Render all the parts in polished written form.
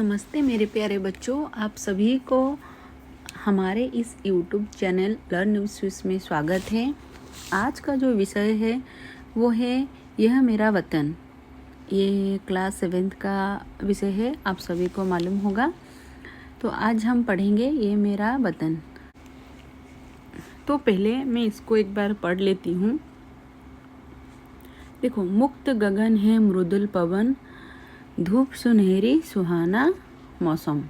नमस्ते मेरे प्यारे बच्चों, आप सभी को हमारे इस YouTube channel learn new Swiss में स्वागत है। आज का जो विषय है वो है यह मेरा वतन। ये क्लास 7 का विषय है, आप सभी को मालूम होगा। तो आज हम पढ़ेंगे ये मेरा वतन। तो पहले मैं इसको एक बार पढ़ लेती हूँ। देखो, मुक्त गगन है मृदुल पवन, धूप सुनहरी सुहाना मौसम,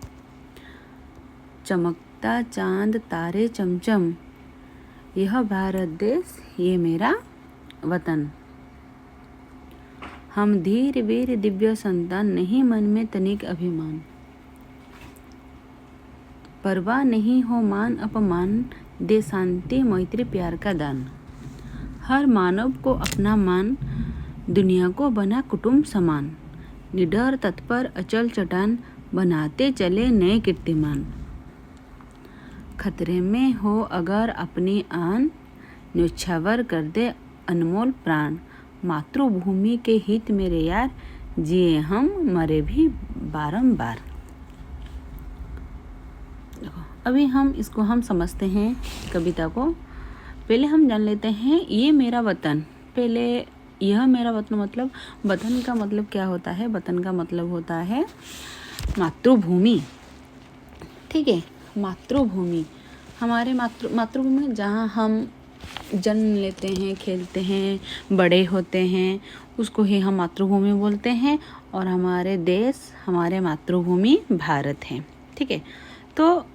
चमकता चांद तारे चमचम, यह भारत देश ये मेरा वतन। हम धीर वीर दिव्य संतान, नहीं मन में तनिक अभिमान, परवाह नहीं हो मान अपमान, दे शांति मैत्री प्यार का दान। हर मानव को अपना मान, दुनिया को बना कुटुंब समान, निडर तत्पर अचल चट्टान, बनाते चले नए कीर्तिमान। खतरे में हो अगर अपनी आन, न्योछावर कर दे अनमोल प्राण। मातृभूमि के हित मेरे यार, जिए हम मरे भी बारंबार। अभी हम समझते हैं कविता को। पहले हम जान लेते हैं ये मेरा वतन। पहले यह मेरा वतन मतलब, वतन का मतलब क्या होता है? वतन का मतलब होता है मातृभूमि। ठीक है, मातृभूमि, हमारे मातृभूमि जहाँ हम जन्म लेते हैं, खेलते हैं, बड़े होते हैं, उसको ही हम मातृभूमि बोलते हैं। और हमारे देश, हमारे मातृभूमि भारत है। ठीक है, तो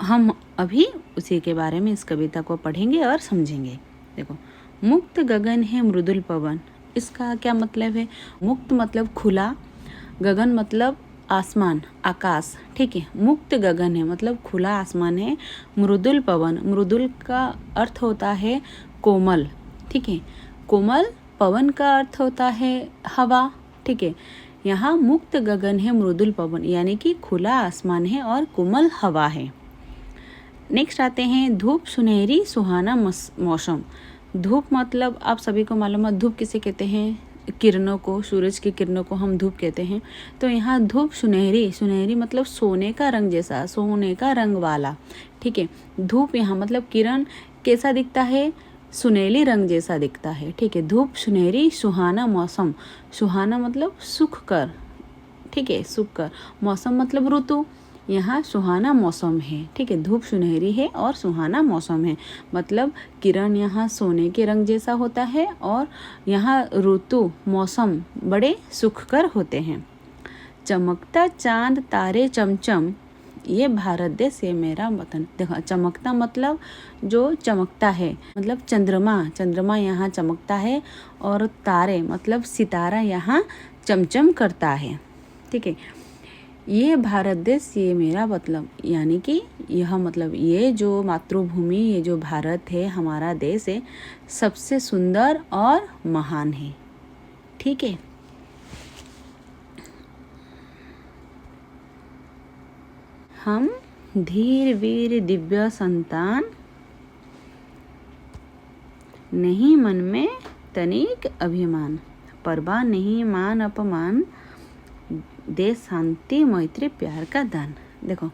हम अभी उसी के बारे में इस कविता को पढ़ेंगे और समझेंगे। देखो, मुक्त गगन है मृदुल पवन, इसका क्या मतलब है? मुक्त मतलब खुला, गगन मतलब आसमान, आकाश। ठीक है, मुक्त गगन है मतलब खुला आसमान है। मृदुल पवन, मृदुल का अर्थ होता है कोमल। ठीक है, कोमल, पवन का अर्थ होता है हवा। ठीक है, यहाँ मुक्त गगन है मृदुल पवन यानी कि खुला आसमान है और कोमल हवा है। नेक्स्ट आते हैं धूप सुनहरी सुहाना मौसम। धूप मतलब आप सभी को मालूम है, धूप किसे कहते हैं? किरणों को, सूरज की किरणों को हम धूप कहते हैं। तो यहाँ धूप सुनहरी, सुनहरी मतलब सोने का रंग जैसा, सोने का रंग वाला। ठीक है, धूप यहाँ मतलब किरण कैसा दिखता है? सुनहली रंग जैसा दिखता है। ठीक है, धूप सुनहरी सुहाना मौसम, सुहाना मतलब सुख कर। ठीक है, सुख कर, मौसम मतलब ऋतु, यहाँ सुहाना मौसम है। ठीक है, धूप सुनहरी है और सुहाना मौसम है मतलब किरण यहाँ सोने के रंग जैसा होता है और यहाँ ऋतु, मौसम बड़े सुखकर होते हैं। चमकता चांद तारे चमचम, ये भारत देश ये मेरा वतन। देखो, चमकता मतलब जो चमकता है, मतलब चंद्रमा, चंद्रमा यहाँ चमकता है। और तारे मतलब सितारा यहाँ चमचम करता है। ठीक है, ये भारत देश ये मेरा मतलब, यानी कि यह मतलब ये जो मातृभूमि, ये जो भारत है, हमारा देश है, सबसे सुंदर और महान है। ठीक है, हम धीर वीर दिव्य संतान, नहीं मन में तनिक अभिमान, परवाह नहीं मान अपमान, दे शांति मैत्री प्यार का दान। देखो,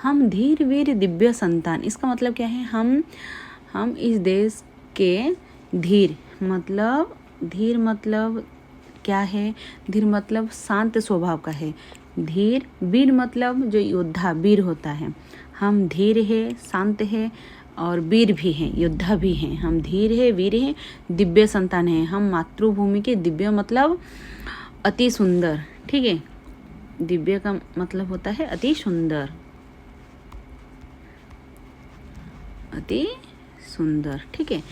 हम धीर वीर दिव्य संतान, इसका मतलब क्या है? हम इस देश के धीर मतलब क्या है? धीर मतलब शांत स्वभाव का है। धीर, वीर मतलब जो योद्धा, वीर होता है। हम धीर है, शांत है और वीर भी हैं, योद्धा भी हैं। हम धीर है, वीर हैं, दिव्य संतान है। हम मातृभूमि के, दिव्य मतलब अति सुंदर। ठीक है, दिव्य का मतलब होता है अति सुंदर, अति सुंदर। ठीक है,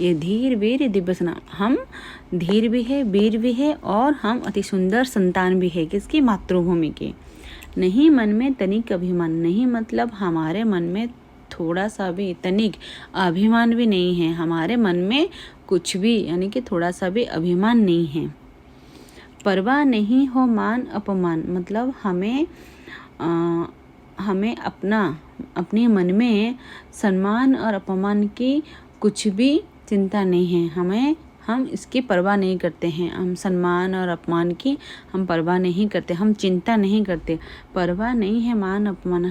ये धीर वीर दिव्य संतान, हम धीर भी है, वीर भी है और हम अति सुंदर संतान भी है। किसकी? मातृभूमि की। नहीं मन में तनिक अभिमान, नहीं मतलब हमारे मन में थोड़ा सा भी, तनिक अभिमान भी नहीं है। हमारे मन में कुछ भी, यानी कि थोड़ा सा भी अभिमान नहीं है। परवाह नहीं हो मान अपमान मतलब हमें अपने मन में सम्मान और अपमान की कुछ भी चिंता नहीं है। हम इसकी परवाह नहीं करते हैं। हम सम्मान और अपमान की हम परवाह नहीं करते, हम चिंता नहीं करते। परवाह नहीं है मान अपमान,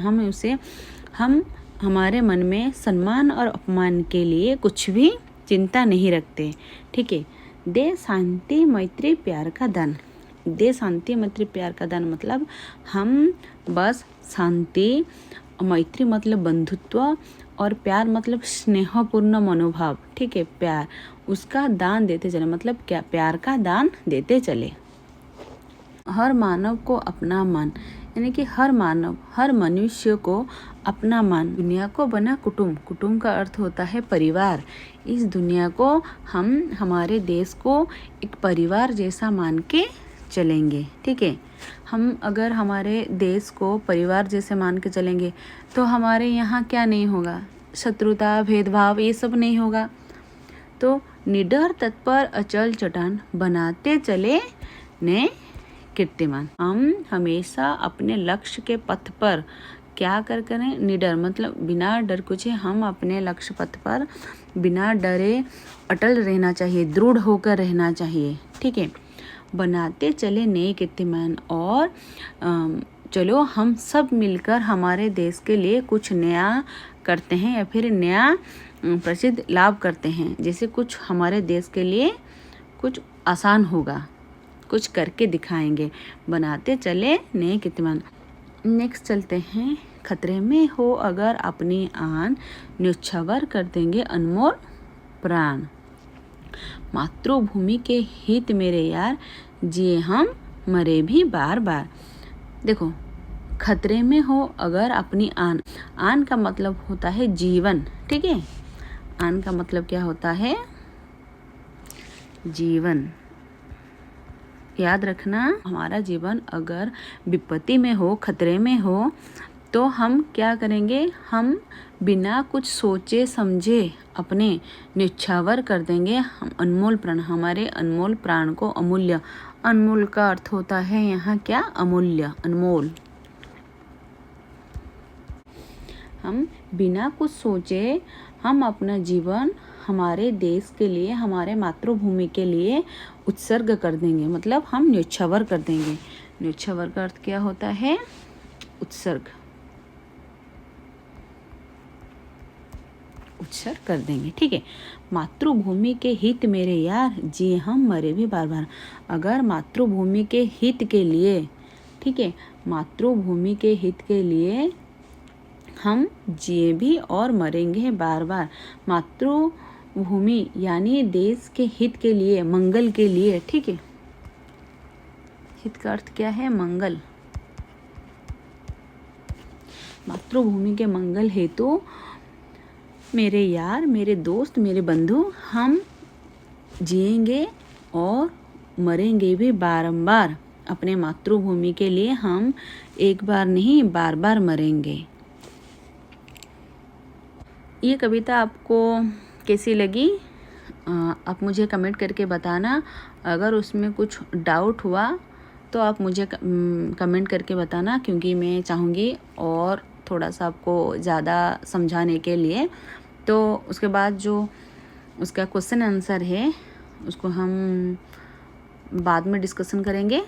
हम हमारे मन में सम्मान और अपमान के लिए कुछ भी चिंता नहीं रखते। ठीक है। दे शांति मैत्री प्यार का दान। दे शांति मैत्री प्यार का दान मतलब हम बस शांति, मैत्री मतलब बंधुत्व, और प्यार मतलब स्नेहपूर्ण मनोभाव। ठीक है, प्यार उसका दान देते चले, मतलब क्या, प्यार का दान देते चले। हर मानव को अपना मान, यानी कि हर मानव, हर मनुष्य को अपना मान। दुनिया को बना कुटुंब, कुटुंब का अर्थ होता है परिवार। इस दुनिया को हम, हमारे देश को एक परिवार जैसा मान के चलेंगे। ठीक है, हम अगर हमारे देश को परिवार जैसे मान के चलेंगे तो हमारे यहाँ क्या नहीं होगा, शत्रुता, भेदभाव, ये सब नहीं होगा। तो निडर, तत्पर, अचल चट्टान बनाते चले ने कीर्तिमान। हम हमेशा अपने लक्ष्य के पथ पर क्या करें, निडर मतलब बिना डर कुछ, हम अपने लक्ष्य पथ पर बिना डरे अटल रहना चाहिए, दृढ़ होकर रहना चाहिए। ठीक है, बनाते चले नए कीर्तिमान। और चलो हम सब मिलकर हमारे देश के लिए कुछ नया करते हैं, या फिर नया प्रसिद्ध लाभ करते हैं। जैसे कुछ हमारे देश के लिए कुछ आसान होगा, कुछ करके दिखाएंगे। बनाते चले नए कीर्तिमान। नेक्स्ट चलते हैं। खतरे में हो अगर अपनी आन, न्योछावर कर देंगे अनमोल प्राण। मातृभूमि के हित मेरे यार, जिए हम मरे भी बार बार। देखो, खतरे में हो अगर अपनी आन, आन का मतलब होता है जीवन। ठीक है, आन का मतलब क्या होता है, जीवन। याद रखना, हमारा जीवन अगर विपत्ति में हो, खतरे में हो, तो हम क्या करेंगे, हम बिना कुछ सोचे समझे अपने न्योछावर कर देंगे हम अनमोल प्राण, हमारे अनमोल प्राण को। अमूल्य, अनमोल का अर्थ होता है यहाँ क्या, अमूल्य, अनमोल। हम बिना कुछ सोचे हम अपना जीवन हमारे देश के लिए, हमारे मातृभूमि के लिए उत्सर्ग कर देंगे, मतलब हम न्योछावर कर देंगे। न्योछावर का अर्थ क्या होता है, उत्सर्ग, उत्सर्ग कर देंगे। ठीक है, मातृभूमि के हित मेरे यार, जी हम मरे भी बार बार। अगर मातृभूमि के हित के लिए, ठीक है, मातृभूमि के हित के लिए हम जिए भी और मरेंगे बार बार। मातृभूमि यानी देश के हित के लिए, मंगल के लिए। ठीक है, हित का अर्थ क्या है, मंगल। मातृभूमि के मंगल हेतु मेरे यार, मेरे दोस्त, मेरे बंधु, हम जिएंगे और मरेंगे भी बारंबार। अपने मातृभूमि के लिए हम एक बार नहीं, बार बार मरेंगे। ये कविता आपको कैसी लगी, आप मुझे कमेंट करके बताना। अगर उसमें कुछ डाउट हुआ तो आप मुझे कमेंट करके बताना, क्योंकि मैं चाहूँगी और थोड़ा सा आपको ज़्यादा समझाने के लिए। तो उसके बाद जो उसका क्वेश्चन आंसर है उसको हम बाद में डिस्कशन करेंगे।